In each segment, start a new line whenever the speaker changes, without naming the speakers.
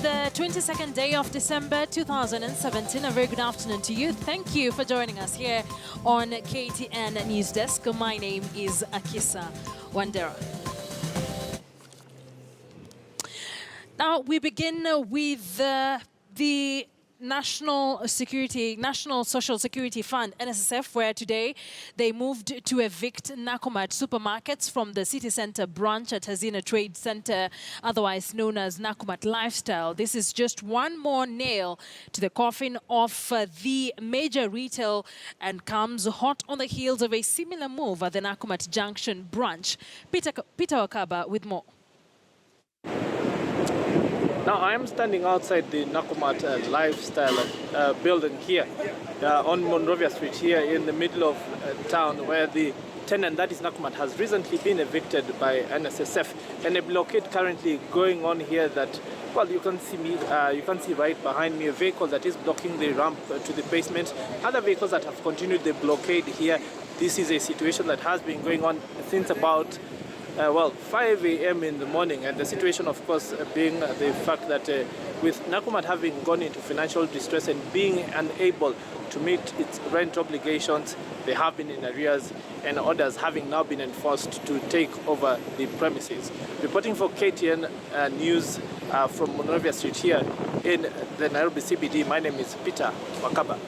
the 22nd day of December 2017. A very good afternoon to you. Thank you for joining us here on KTN News Desk. My name is Akisa Wandera. Now we begin with the National Social Security Fund, NSSF, where today they moved to evict Nakumat supermarkets from the city center branch at Hazina Trade Centre, otherwise known as Nakumat Lifestyle. This is just one more nail to the coffin of the major retail and comes hot on the heels of a similar move at the Nakumat Junction branch. Peter Wakaba with more.
Now I am standing outside the Nakumat Lifestyle building here on Monrovia Street, here in the middle of town, where the tenant, that is Nakumat, has recently been evicted by NSSF, and a blockade currently going on here that, well, you can see right behind me a vehicle that is blocking the ramp to the basement. Other vehicles that have continued the blockade here. This is a situation that has been going on since about 5 a.m. in the morning, and the situation, of course, being the fact that with Nakumat having gone into financial distress and being unable to meet its rent obligations, they have been in arrears, and orders having now been enforced to take over the premises. Reporting for KTN News from Monrovia Street here in the Nairobi CBD, my name is Peter Wakaba.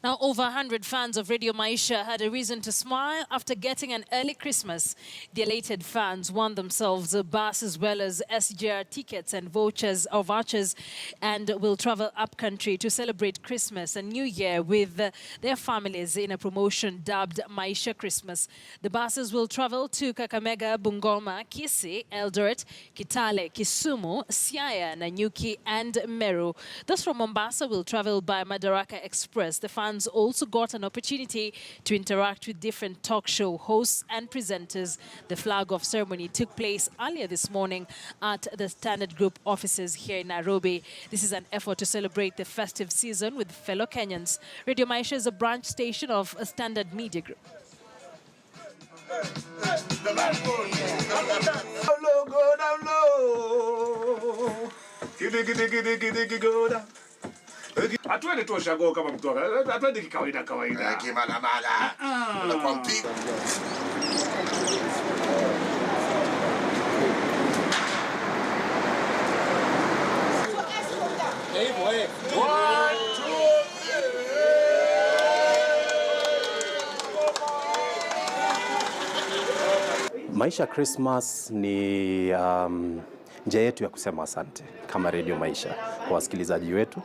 Now, over 100 fans of Radio Maisha had a reason to smile after getting an early Christmas. The elated fans won themselves a bus as well as SGR tickets and vouchers and will travel up country to celebrate Christmas and New Year with their families in a promotion dubbed Maisha Christmas. The buses will travel to Kakamega, Bungoma, Kisii, Eldoret, Kitale, Kisumu, Siaya, Nanyuki, and Meru. Those from Mombasa will travel by Madaraka Express. The fans also got an opportunity to interact with different talk show hosts and presenters. The flag-off ceremony took place earlier this morning at the Standard Group offices here in Nairobi. This is an effort to celebrate the festive season with fellow Kenyans. Radio Maisha is a branch station of a Standard Media Group.
Atuende tu shago kama mtu atuende kawaida. Kimala mala. Unakuwa mpigo.
Maisha Christmas ni njia yetu ya kusema asante kama Radio Maisha kwa wasikilizaji wetu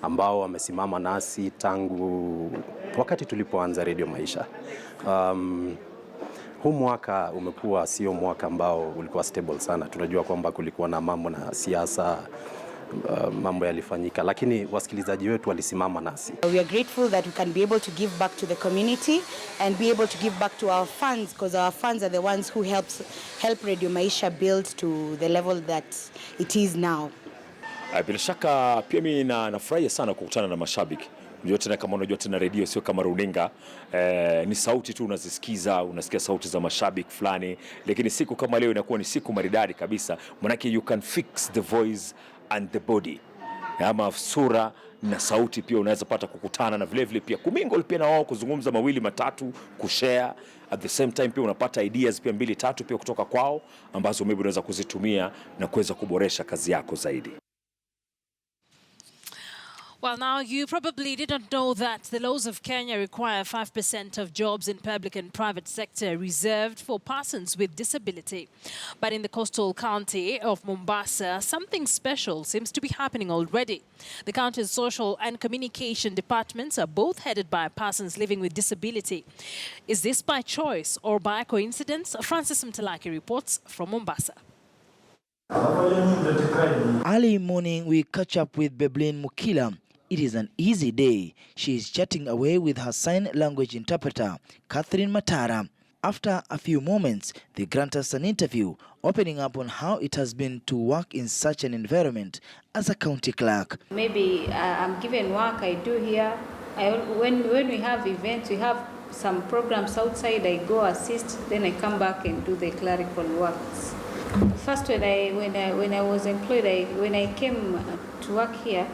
ambao wamesimama nasi tangu wakati tulipoanza Radio Maisha. Huu mwaka umekuwa sio mwaka ambao ulikuwa stable sana. Tunajua kwamba kulikuwa na mambo na siasa, mambo yalifanyika, lakini wasikilizaji wetu walisimama nasi.
We are grateful that we can be able to give back to the community and be able to give back to our fans, because our fans are the ones who help Radio Maisha build to the level that it is now.
Bila shaka pia mimi nafurahia sana kukutana na mashabiki. Unajua tena, kama unajua tena, radio sio kama runinga, ni sauti tu unazisikiza, unasikia sauti za mashabiki fulani, lakini siku kama leo inakuwa ni siku maridadi kabisa, manake you can fix the voice and the body. Ama sura na sauti pia unaweza pata kukutana, na vile vile pia kumingle pia na wao, kuzungumza mawili matatu, kushare at the same time. Pia unapata ideas pia mbili tatu pia kutoka kwao ambazo maybe unaweza kuzitumia na kuweza kuboresha kazi yako zaidi.
Well, now, you probably didn't know that the laws of Kenya require 5% of jobs in public and private sector reserved for persons with disability. But in the coastal county of Mombasa, something special seems to be happening already. The county's social and communication departments are both headed by persons living with disability. Is this by choice or by coincidence? Francis Mtalaki reports from Mombasa.
Early morning, we catch up with Beblin Mukila. It is an easy day. She is chatting away with her sign language interpreter, Catherine Matara. After a few moments, they grant us an interview, opening up on how it has been to work in such an environment as a county clerk.
Maybe I'm given work I do here. When we have events, we have some programs outside, I go assist, then I come back and do the clerical works. First, when I was employed, when I came to work here,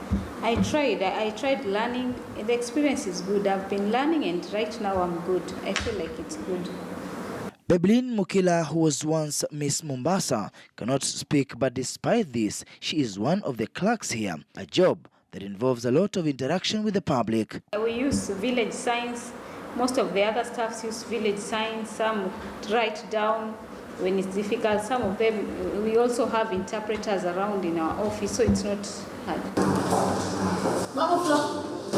I tried learning. The experience is good. I've been learning, and right now I'm good. I feel like it's good.
Beblin Mukila, who was once Miss Mombasa, cannot speak, but despite this, she is one of the clerks here, a job that involves a lot of interaction with the public.
We use village signs. Most of the other staffs use village signs. Some write down when it's difficult. Some of them, we also have interpreters around in our office, so it's not hard.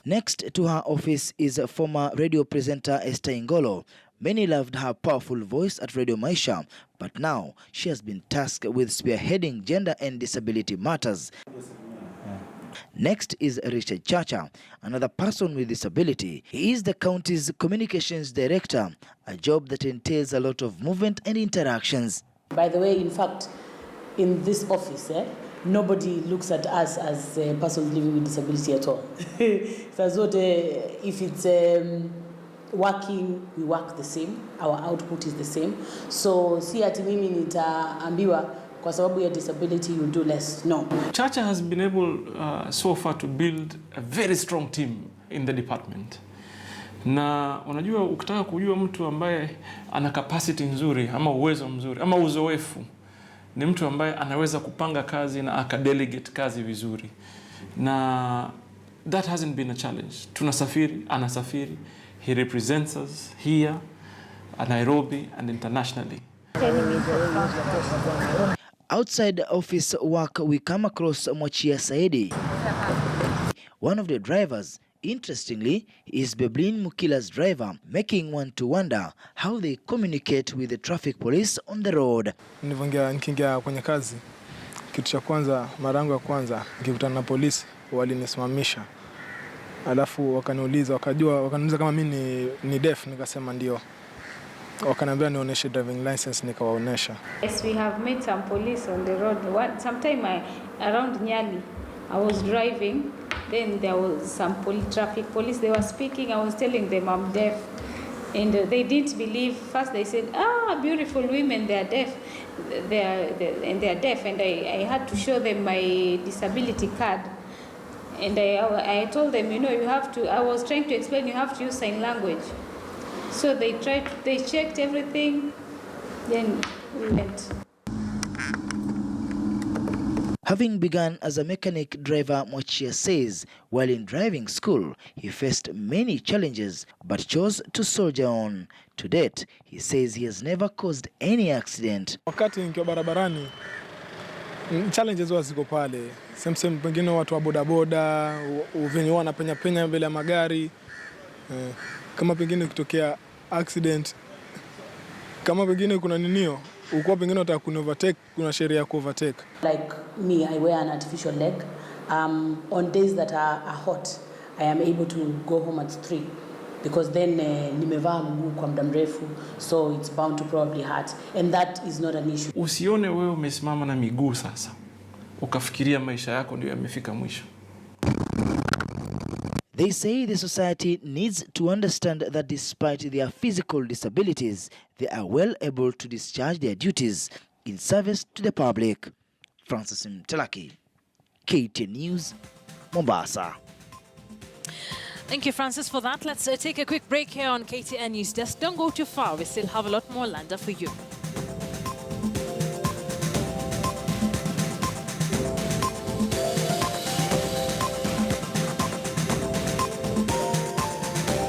Next to her office is a former radio presenter Esther Ingolo. Many loved her powerful voice at Radio Maisha, but now she has been tasked with spearheading gender and disability matters. Next is Richard Chacha, another person with disability. He is the county's communications director, a job that entails a lot of movement and interactions.
By the way, in fact, in this office, nobody looks at us as persons living with disability at all. So if it's working, we work the same. Our output is the same. So si ati mimi nitaambiwa kwa sababu ya disability you do less. No.
Chacha has been able so far to build a very strong team in the department. Na unajua ukitaka kujua mtu ambaye ana capacity nzuri ama uwezo mzuri ama uzoefu ni mtu ambaye anaweza kupanga kazi na akadelegate kazi vizuri. Na that hasn't been a challenge. Tunasafiri, anasafiri. He represents us here at Nairobi and internationally.
Outside office work, we come across Mwachia Saidi. One of the drivers, interestingly, is Beblin Mukila's driver, making one to wonder how they communicate with the traffic police on the road.
Nikiingia kwenye kazi, kitu cha kwanza, mara yangu ya kwanza, nikikutana na polisi, walinisimamisha. Alafu wakaniuliza kama mimi ni deaf, nikasema ndio. Wakaniambia nionyeshe driving license, nikawaonesha.
Yes, we have met some police on the road. Sometime around Nyali, I was driving. Then there was some traffic police. They were speaking. I was telling them I'm deaf, and they didn't believe. First they said, beautiful women, they are deaf. They are deaf, and I had to show them my disability card. And I told them, you have to, I was trying to explain, you have to use sign language. So they checked everything, then we went.
Having begun as a mechanic driver, Mwachia says, while in driving school, he faced many challenges, but chose to soldier on. To date, he says he has never caused any accident.
Wakati nikiwa barabarani, challenges ziko pale. Same pengine watu wa bodaboda, venye wanapenya mbele ya magari. Kama pengine kutokea accident, kama pengine kuna ninio, uko pengine unataka kuovertake, kuna sheria ya kuovertake.
Like me, I wear an artificial leg. On days that are hot, I am able to go home at 3 because then nimevaa mguu kwa muda mrefu, so it's bound to probably hurt, and that is not an issue.
Usione wewe umesimama na miguu sasa ukafikiria maisha yako ndio yamefika mwisho.
They say the society needs to understand that despite their physical disabilities, they are well able to discharge their duties in service to the public. Francis Mtalaki, KTN News, Mombasa.
Thank you, Francis, for that. Let's take a quick break here on KTN News Desk. Don't go too far. We still have a lot more lined up for you.